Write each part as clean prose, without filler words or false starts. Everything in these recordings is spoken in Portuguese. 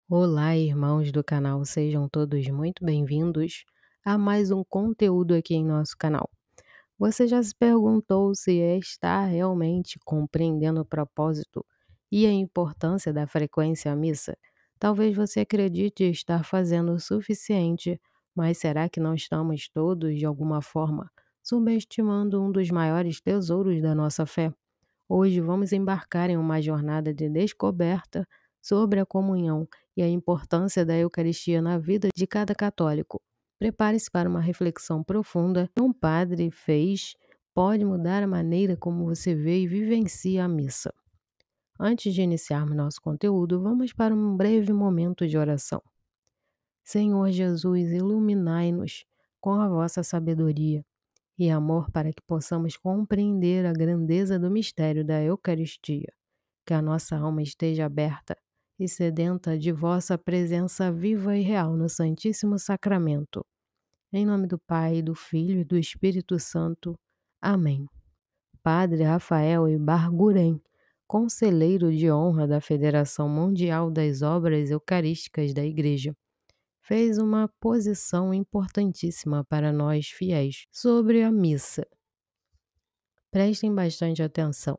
Olá, irmãos do canal, sejam todos muito bem-vindos a mais um conteúdo aqui em nosso canal. Você já se perguntou se está realmente compreendendo o propósito e a importância da frequência à missa? Talvez você acredite estar fazendo o suficiente, mas será que não estamos todos, de alguma forma, subestimando um dos maiores tesouros da nossa fé? Hoje vamos embarcar em uma jornada de descoberta sobre a comunhão e a importância da Eucaristia na vida de cada católico. Prepare-se para uma reflexão profunda que um padre fez pode mudar a maneira como você vê e vivencia a missa. Antes de iniciarmos nosso conteúdo, vamos para um breve momento de oração. Senhor Jesus, iluminai-nos com a vossa sabedoria e amor para que possamos compreender a grandeza do mistério da Eucaristia. Que a nossa alma esteja aberta e sedenta de vossa presença viva e real no Santíssimo Sacramento. Em nome do Pai, do Filho e do Espírito Santo. Amém. Padre Rafael Ibarguren, conselheiro de honra da Federação Mundial das Obras Eucarísticas da Igreja, fez uma posição importantíssima para nós fiéis sobre a missa. Prestem bastante atenção.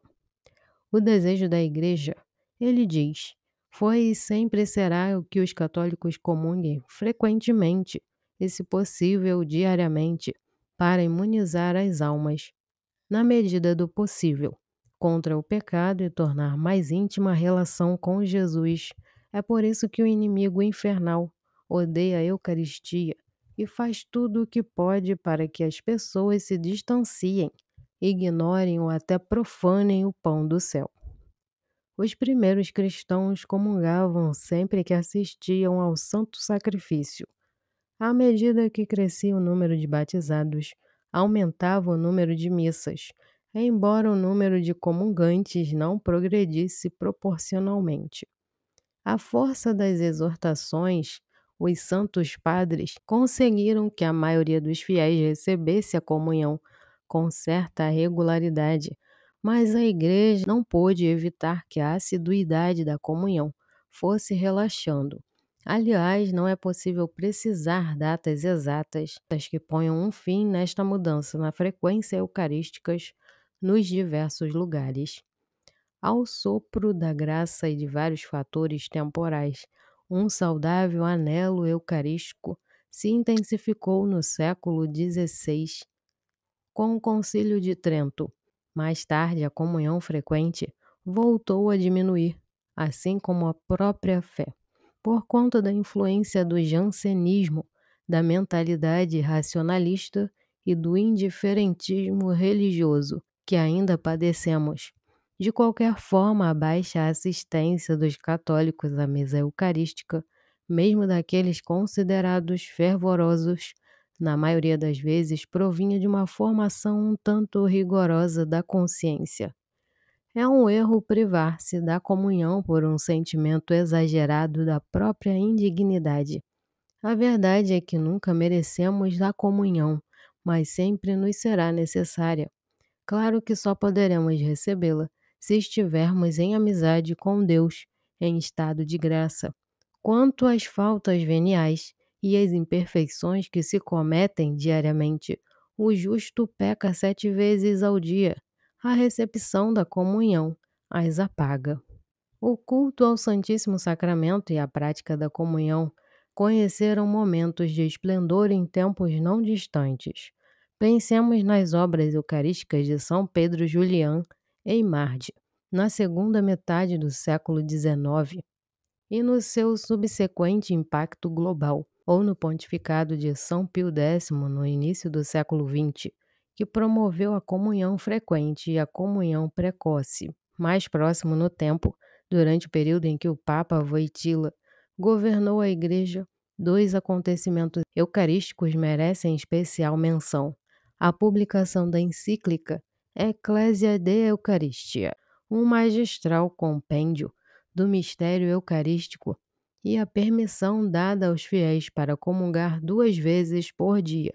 O desejo da Igreja, ele diz, foi e sempre será o que os católicos comunguem frequentemente e, se possível, diariamente, para imunizar as almas, na medida do possível, contra o pecado e tornar mais íntima a relação com Jesus. É por isso que o inimigo infernal odeia a Eucaristia e faz tudo o que pode para que as pessoas se distanciem, ignorem ou até profanem o pão do céu. Os primeiros cristãos comungavam sempre que assistiam ao santo sacrifício. À medida que crescia o número de batizados, aumentava o número de missas, embora o número de comungantes não progredisse proporcionalmente. À força das exortações, os santos padres conseguiram que a maioria dos fiéis recebesse a comunhão com certa regularidade, mas a Igreja não pôde evitar que a assiduidade da comunhão fosse relaxando. Aliás, não é possível precisar datas exatas que ponham um fim nesta mudança na frequência eucarísticas nos diversos lugares. Ao sopro da graça e de vários fatores temporais, um saudável anelo eucarístico se intensificou no século XVI com o Concílio de Trento. Mais tarde, a comunhão frequente voltou a diminuir, assim como a própria fé, por conta da influência do jansenismo, da mentalidade racionalista e do indiferentismo religioso, que ainda padecemos. De qualquer forma, a baixa assistência dos católicos à mesa eucarística, mesmo daqueles considerados fervorosos, na maioria das vezes provinha de uma formação um tanto rigorosa da consciência. É um erro privar-se da comunhão por um sentimento exagerado da própria indignidade. A verdade é que nunca merecemos a comunhão, mas sempre nos será necessária. Claro que só poderemos recebê-la se estivermos em amizade com Deus, em estado de graça. Quanto às faltas veniais e às imperfeições que se cometem diariamente, o justo peca 7 vezes ao dia. A recepção da comunhão as apaga. O culto ao Santíssimo Sacramento e a prática da comunhão conheceram momentos de esplendor em tempos não distantes. Pensemos nas obras eucarísticas de São Pedro Julián em Marte, na segunda metade do século XIX, e no seu subsequente impacto global, ou no pontificado de São Pio X no início do século XX, que promoveu a comunhão frequente e a comunhão precoce. Mais próximo no tempo, durante o período em que o Papa Wojtyła governou a Igreja, 2 acontecimentos eucarísticos merecem especial menção: a publicação da encíclica Ecclesia de Eucaristia, um magistral compêndio do mistério eucarístico, e a permissão dada aos fiéis para comungar 2 vezes por dia,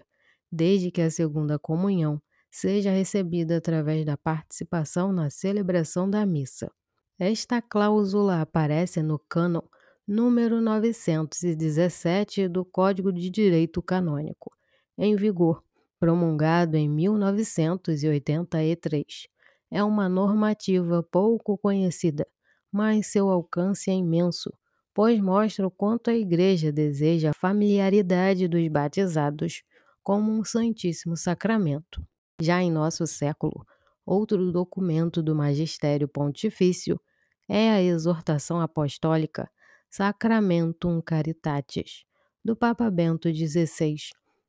desde que a segunda comunhão seja recebida através da participação na celebração da missa. Esta cláusula aparece no cânon número 917 do Código de Direito Canônico, em vigor, promulgado em 1983. É uma normativa pouco conhecida, mas seu alcance é imenso, pois mostra o quanto a Igreja deseja a familiaridade dos batizados como um santíssimo sacramento. Já em nosso século, outro documento do Magistério Pontifício é a exortação apostólica Sacramentum Caritatis, do Papa Bento XVI,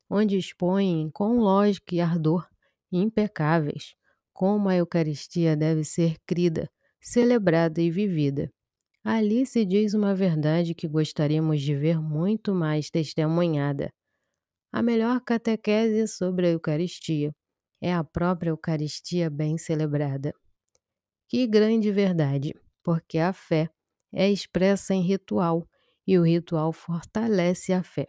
onde expõe com lógica e ardor impecáveis como a Eucaristia deve ser crida, celebrada e vivida. Ali se diz uma verdade que gostaríamos de ver muito mais testemunhada. A melhor catequese sobre a Eucaristia é a própria Eucaristia bem celebrada. Que grande verdade, porque a fé é expressa em ritual e o ritual fortalece a fé.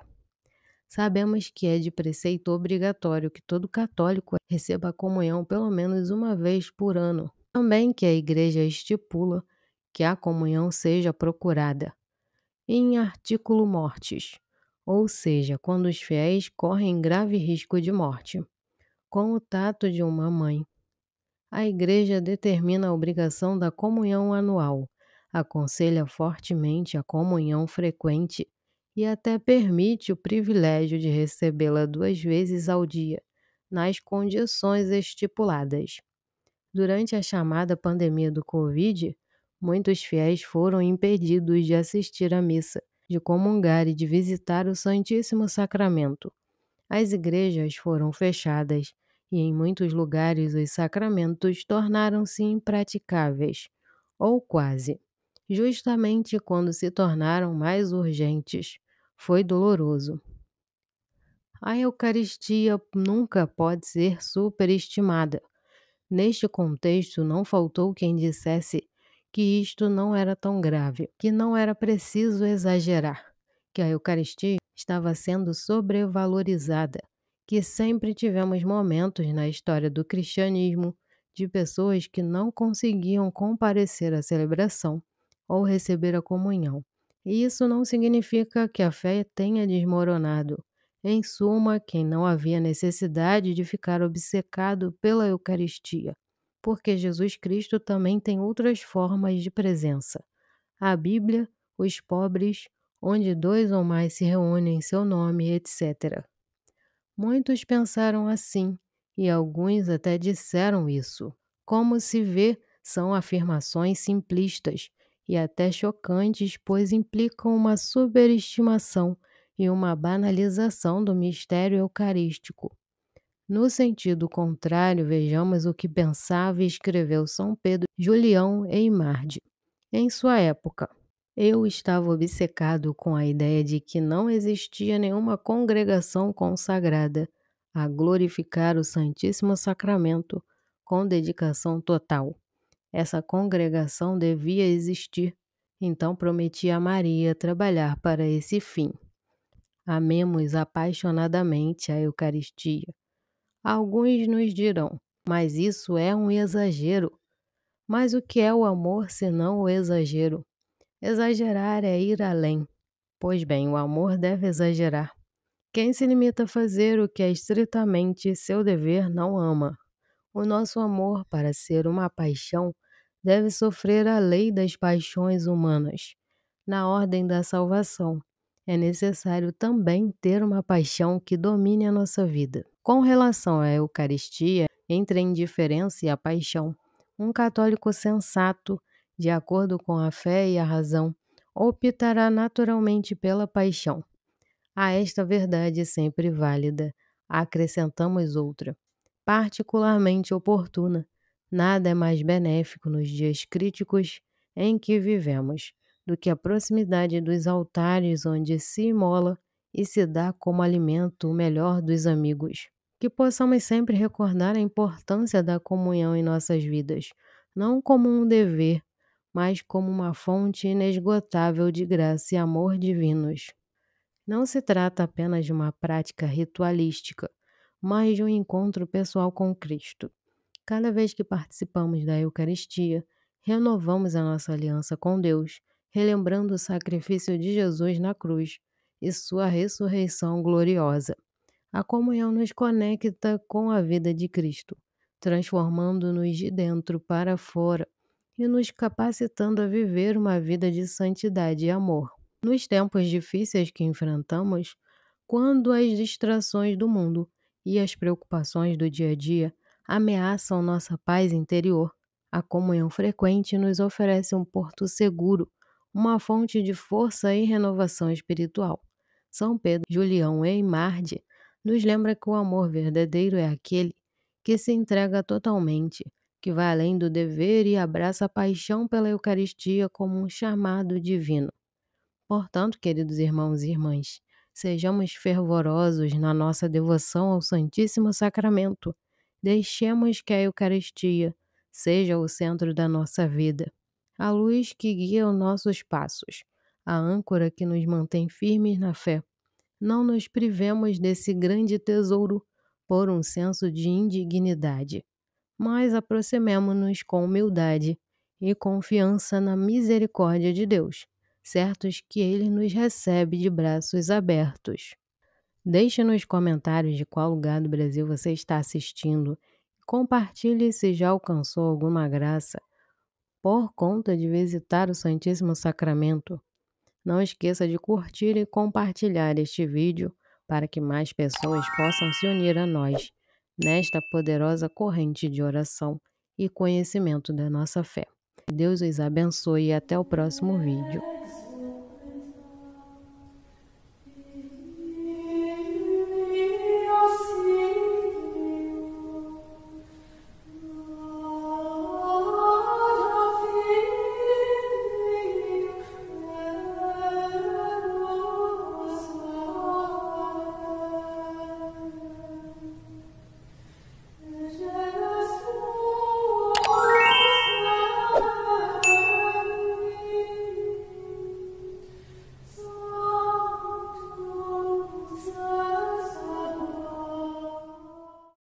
Sabemos que é de preceito obrigatório que todo católico receba a comunhão pelo menos uma vez por ano. Também que a Igreja estipula que a comunhão seja procurada em artículo mortis, ou seja, quando os fiéis correm grave risco de morte. Com o tato de uma mãe, a Igreja determina a obrigação da comunhão anual, aconselha fortemente a comunhão frequente e até permite o privilégio de recebê-la 2 vezes ao dia, nas condições estipuladas. Durante a chamada pandemia do Covid, muitos fiéis foram impedidos de assistir à missa, de comungar e de visitar o Santíssimo Sacramento. As igrejas foram fechadas e em muitos lugares os sacramentos tornaram-se impraticáveis, ou quase, justamente quando se tornaram mais urgentes. Foi doloroso. A Eucaristia nunca pode ser superestimada. Neste contexto, não faltou quem dissesse que isto não era tão grave, que não era preciso exagerar, que a Eucaristia estava sendo sobrevalorizada, que sempre tivemos momentos na história do cristianismo de pessoas que não conseguiam comparecer à celebração ou receber a comunhão. E isso não significa que a fé tenha desmoronado. Em suma, quem não havia necessidade de ficar obcecado pela Eucaristia, porque Jesus Cristo também tem outras formas de presença. A Bíblia, os pobres, onde 2 ou mais se reúnem em seu nome, etc. Muitos pensaram assim, e alguns até disseram isso. Como se vê, são afirmações simplistas e até chocantes, pois implicam uma superestimação e uma banalização do mistério eucarístico. No sentido contrário, vejamos o que pensava e escreveu São Pedro Julião Eimarde em sua época. Eu estava obcecado com a ideia de que não existia nenhuma congregação consagrada a glorificar o Santíssimo Sacramento com dedicação total. Essa congregação devia existir, então prometi a Maria trabalhar para esse fim. Amemos apaixonadamente a Eucaristia. Alguns nos dirão, mas isso é um exagero. Mas o que é o amor senão o exagero? Exagerar é ir além. Pois bem, o amor deve exagerar. Quem se limita a fazer o que é estritamente seu dever não ama. O nosso amor, para ser uma paixão, deve sofrer a lei das paixões humanas. Na ordem da salvação, é necessário também ter uma paixão que domine a nossa vida. Com relação à Eucaristia, entre a indiferença e a paixão, um católico sensato, de acordo com a fé e a razão, optará naturalmente pela paixão. A esta verdade sempre válida, acrescentamos outra, particularmente oportuna. Nada é mais benéfico nos dias críticos em que vivemos do que a proximidade dos altares onde se imola e se dá como alimento o melhor dos amigos. Que possamos sempre recordar a importância da comunhão em nossas vidas, não como um dever, mas como uma fonte inesgotável de graça e amor divinos. Não se trata apenas de uma prática ritualística, mas de um encontro pessoal com Cristo. Cada vez que participamos da Eucaristia, renovamos a nossa aliança com Deus, relembrando o sacrifício de Jesus na cruz e sua ressurreição gloriosa. A comunhão nos conecta com a vida de Cristo, transformando-nos de dentro para fora e nos capacitando a viver uma vida de santidade e amor. Nos tempos difíceis que enfrentamos, quando as distrações do mundo e as preocupações do dia a dia ameaçam nossa paz interior, a comunhão frequente nos oferece um porto seguro, uma fonte de força e renovação espiritual. São Pedro, Julião e Marde nos lembra que o amor verdadeiro é aquele que se entrega totalmente, que vai além do dever e abraça a paixão pela Eucaristia como um chamado divino. Portanto, queridos irmãos e irmãs, sejamos fervorosos na nossa devoção ao Santíssimo Sacramento. Deixemos que a Eucaristia seja o centro da nossa vida, a luz que guia os nossos passos, a âncora que nos mantém firmes na fé. Não nos privemos desse grande tesouro por um senso de indignidade, mas aproximemo-nos com humildade e confiança na misericórdia de Deus, certos que Ele nos recebe de braços abertos. Deixe nos comentários de qual lugar do Brasil você está assistindo. Compartilhe se já alcançou alguma graça por conta de visitar o Santíssimo Sacramento. Não esqueça de curtir e compartilhar este vídeo para que mais pessoas possam se unir a nós nesta poderosa corrente de oração e conhecimento da nossa fé. Deus os abençoe e até o próximo vídeo.